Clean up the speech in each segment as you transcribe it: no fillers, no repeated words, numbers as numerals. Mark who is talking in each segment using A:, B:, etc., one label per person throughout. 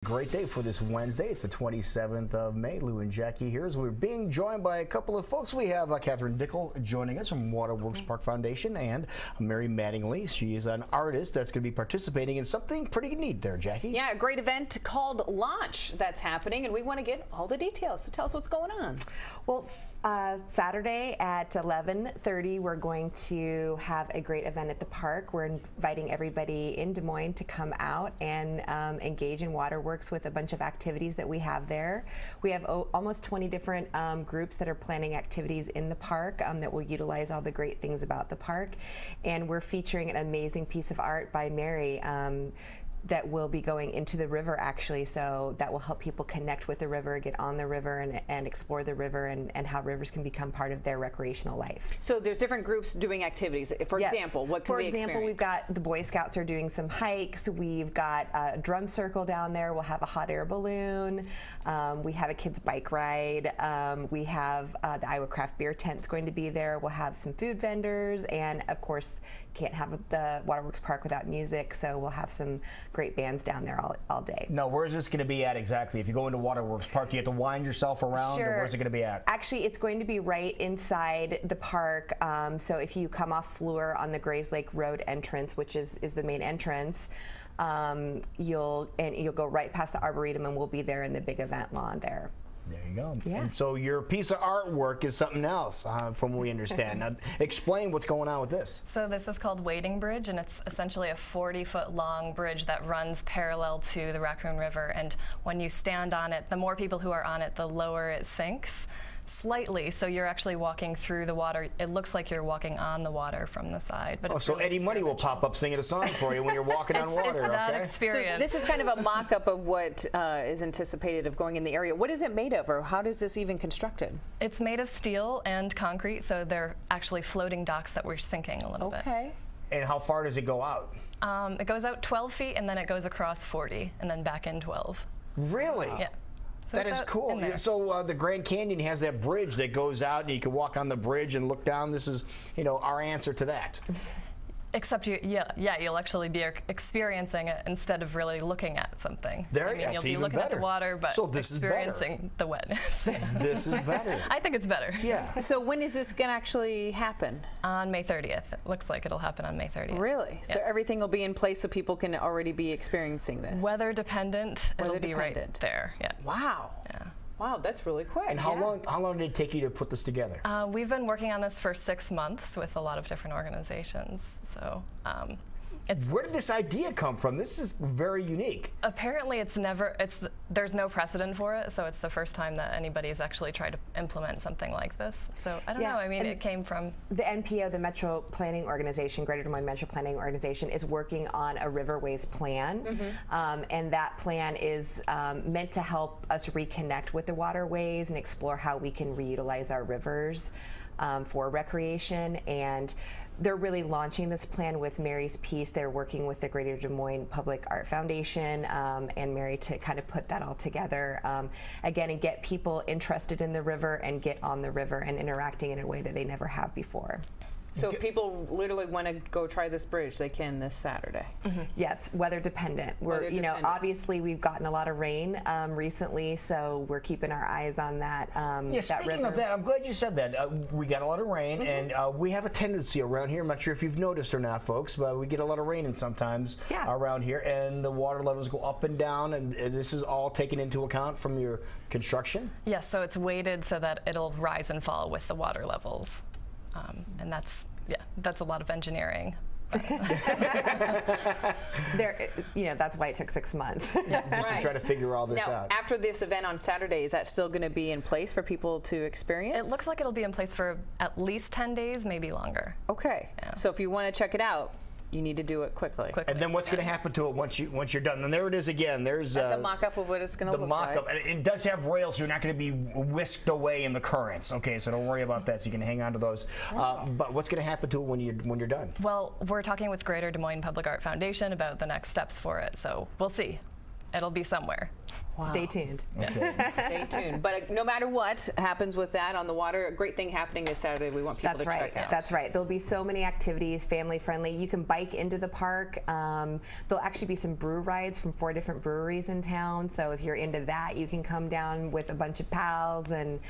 A: Great day for this Wednesday. It's the 27th of May. Lou and Jackie here as we're being joined by a couple of folks. We have Catherine Dickel joining us from Waterworks Park Foundation and Mary Mattingly. She is an artist that's going to be participating in something pretty neat there, Jackie.
B: Yeah, a great event called Launch that's happening, and we want to get all the details. So tell us what's going on.
C: Well, Saturday at 11:30, we're going to have a great event at the park. We're inviting everybody in Des Moines to come out and engage in Waterworks with a bunch of activities that we have there. We have almost 20 different groups that are planning activities in the park that will utilize all the great things about the park. And we're featuring an amazing piece of art by Mary that will be going into the river, actually, so that will help people connect with the river, get on the river, and explore the river, and how rivers can become part of their recreational life.
B: So there's different groups doing activities. For example, what can we experience?
C: For example, we've got the Boy Scouts are doing some hikes. We've got a drum circle down there. We'll have a hot air balloon. We have a kids bike ride. We have the Iowa Craft Beer Tent's going to be there. We'll have some food vendors, and of course, can't have the Waterworks Park without music, so we'll have some great bands down there all day.
A: Now, where's this going to be at exactly? If you go into Waterworks Park, do you have to wind yourself around,
C: Sure.
A: or where's it going to be at?
C: Actually, it's going to be right inside the park. So if you come off Fleur on the Grays Lake Road entrance, which is the main entrance, you'll go right past the Arboretum, and we'll be there in the big event lawn there.
A: There you go.
C: Yeah.
A: And so your piece of artwork is something else, from what we understand. Now, explain what's going on with this.
D: So this is called Wading Bridge, and it's essentially a 40-foot long bridge that runs parallel to the Raccoon River. And when you stand on it, the more people who are on it, the lower it sinks slightly. So you're actually walking through the water. It looks like you're walking on the water from the side. But
A: So
D: really
A: Eddie Money will pop up singing a song for you when you're walking on water.
D: It's that
A: okay?
D: experience.
B: So this is kind of a mock-up of what is anticipated of going in the area. What is it made of, or how does this even constructed?
D: It's made of steel and concrete, so they're actually floating docks that we're sinking a little bit.
B: Okay.
A: And how far does it go out?
D: It goes out 12 feet, and then it goes across 40, and then back in 12.
A: Really?
D: Yeah. So
A: That
D: it's
A: is
D: out
A: cool.
D: in there.
A: So the Grand Canyon has that bridge that goes out, and you can walk on the bridge and look down. This is, our answer to that.
D: Except you'll actually be experiencing it instead of really looking at something.
A: That's
D: you'll be
A: even
D: looking
A: better.
D: at the water, but
A: So this
D: experiencing the wetness.
A: This is better.
D: I think it's better.
A: Yeah.
B: So when is this going to actually happen?
D: On May 30th. It looks like it'll happen on May 30th.
B: Really?
D: Yeah.
B: So everything will be in place so people can already be experiencing this?
D: Weather dependent. It'll be right
B: dependent.
D: there. Yeah.
B: Wow.
D: Yeah.
B: Wow, that's really quick.
A: And how long did it take you to put this together?
D: We've been working on this for 6 months with a lot of different organizations. So
A: Where did this idea come from? This is very unique.
D: apparently there's no precedent for it, so it's the first time that anybody's actually tried to implement something like this. So I don't know. I mean, it came from
C: The NPO, the Metro Planning Organization, Greater Des Moines Metro Planning Organization, is working on a riverways plan, and that plan is meant to help us reconnect with the waterways and explore how we can reutilize our rivers for recreation. And they're really launching this plan with Mary's piece. They're working with the Greater Des Moines Public Art Foundation and Mary to kind of put that all together again and get people interested in the river and get on the river and interacting in a way that they never have before.
B: So if people literally want to go try this bridge, they can this Saturday?
C: Yes, weather dependent. Obviously we've gotten a lot of rain recently, so we're keeping our eyes on that.
A: Speaking of that, I'm glad you said that. We got a lot of rain, and we have a tendency around here, I'm not sure if you've noticed or not, folks, but we get a lot of rain sometimes around here, and the water levels go up and down, and this is all taken into account from your construction?
D: Yes, so it's weighted so that it'll rise and fall with the water levels. And that's a lot of engineering.
C: That's why it took 6 months.
A: Just to try to figure all this out.
B: After this event on Saturday, is that still going to be in place for people to experience?
D: It looks like it'll be in place for at least 10 days, maybe longer.
B: Okay. Yeah. So if you want to check it out, you need to do it quickly.
A: And then what's going to happen to it once you're done? And there it is again. There's
B: that's a mock-up of what it's going to look like.
A: The mock-up. It does have rails, so you're not going to be whisked away in the currents. Okay, so don't worry about that. So you can hang on to those. But what's going to happen to it when you're done?
D: Well, we're talking with Greater Des Moines Public Art Foundation about the next steps for it. So we'll see. It'll be somewhere.
B: Wow.
C: Stay tuned.
A: Okay.
B: Stay tuned. But no matter what happens with that on the water, a great thing happening this Saturday. We want people to check out.
C: That's right. There'll be so many activities, family friendly. You can bike into the park. There'll actually be some brew rides from 4 different breweries in town. So if you're into that, you can come down with a bunch of pals and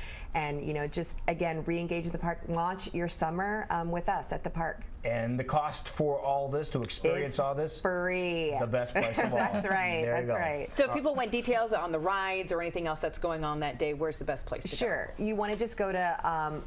C: you know, just again re-engage in the park. Launch your summer with us at the park.
A: And the cost for all this, to experience all this?
C: Free.
A: The best price of all.
C: That's right.
A: There you
C: That's
A: go.
C: right.
B: So if people want details on the rides or anything else that's going on that day, where's the best place to go?
C: Sure. You want to just go to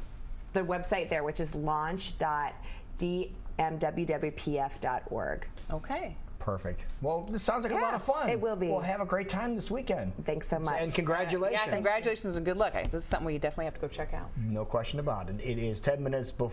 C: the website there, which is launch.dmwwpf.org.
B: Okay.
A: Perfect. Well, this sounds like a lot of fun.
C: It will be.
A: We'll have a great time this weekend.
C: Thanks so much.
A: And congratulations.
B: Yeah, congratulations and good luck. This is something you definitely have to go check out.
A: No question about it. It is 10 minutes before